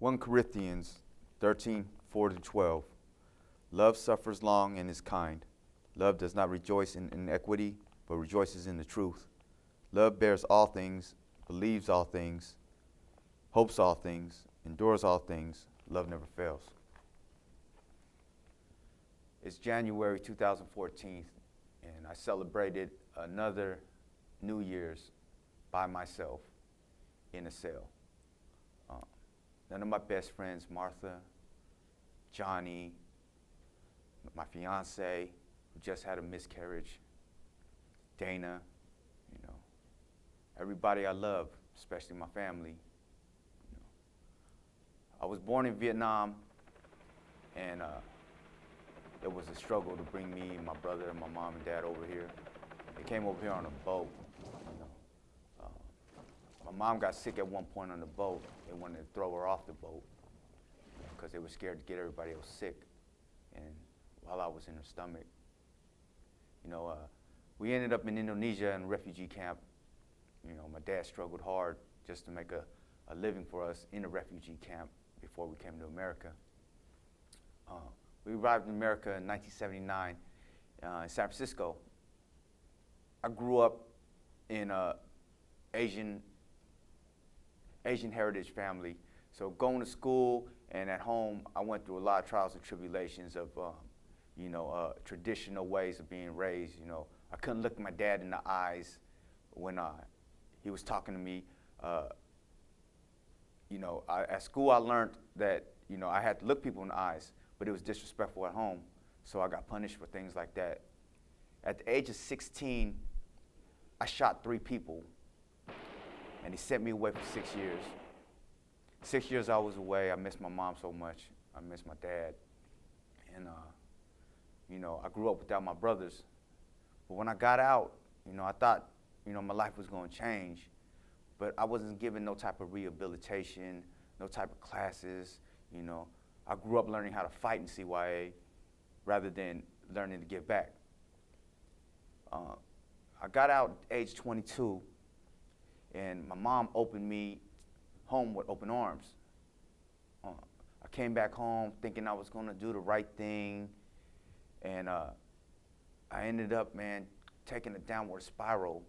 1 Corinthians 13:4-12. Love suffers long and is kind. Love does not rejoice in iniquity, but rejoices in the truth. Love bears all things, believes all things, hopes all things, endures all things. Love never fails. It's January 2014, and I celebrated another New Year's by myself in a cell. None of my best friends, Martha, Johnny, my fiance, who just had a miscarriage, Dana, everybody I love, especially my family. I was born in Vietnam, and it was a struggle to bring me and my brother and my mom and dad over here. They came over here on a boat. My mom got sick at one point on the boat. They wanted to throw her off the boat because they were scared to get everybody else sick. And while I was in her stomach, we ended up in Indonesia in a refugee camp. My dad struggled hard just to make a living for us in a refugee camp before we came to America. We arrived in America in 1979 in San Francisco. I grew up in an Asian heritage family. So going to school and at home, I went through a lot of trials and tribulations of, traditional ways of being raised. I couldn't look my dad in the eyes when he was talking to me. At school I learned that, I had to look people in the eyes, but it was disrespectful at home. So I got punished for things like that. At the age of 16, I shot 3 people, and he sent me away for 6 years. 6 years I was away. I missed my mom so much. I missed my dad. And, I grew up without my brothers. But when I got out, I thought, my life was going to change. But I wasn't given no type of rehabilitation, no type of classes. I grew up learning how to fight in CYA rather than learning to give back. I got out at age 22, and my mom opened me home with open arms. I came back home thinking I was going to do the right thing, and I ended up, taking a downward spiral.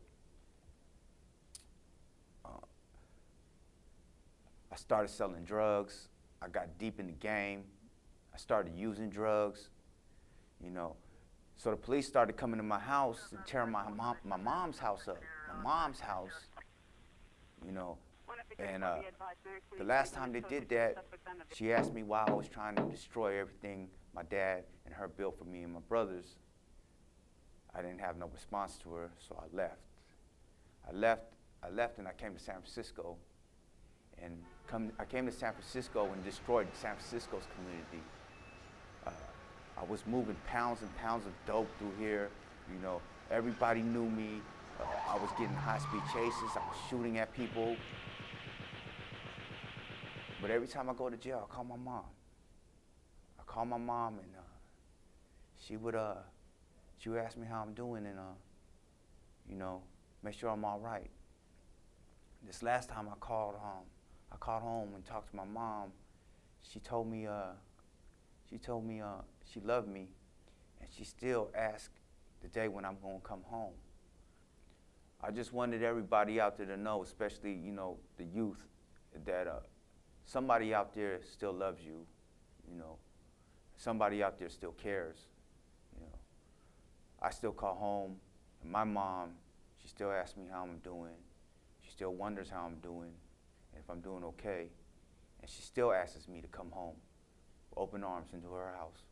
I started selling drugs. I got deep in the game. I started using drugs, So the police started coming to my house and tearing my mom's house up. My mom's house, And the last time they did that, she asked me why I was trying to destroy everything my dad and her built for me and my brothers. I didn't have no response to her, so I left. I left and I came to San Francisco. And I came to San Francisco and destroyed San Francisco's community. I was moving pounds and pounds of dope through here. Everybody knew me. I was getting high-speed chases. I was shooting at people. But every time I go to jail, I call my mom. I call my mom, and she would ask me how I'm doing, and make sure I'm all right. This last time I called home and talked to my mom. She told me she loved me, and she still asked the day when I'm gonna come home. I just wanted everybody out there to know, especially the youth, that somebody out there still loves you. Somebody out there still cares. I still call home, and my mom, she still asks me how I'm doing. She still wonders how I'm doing, and if I'm doing okay. And she still asks me to come home with open arms into her house.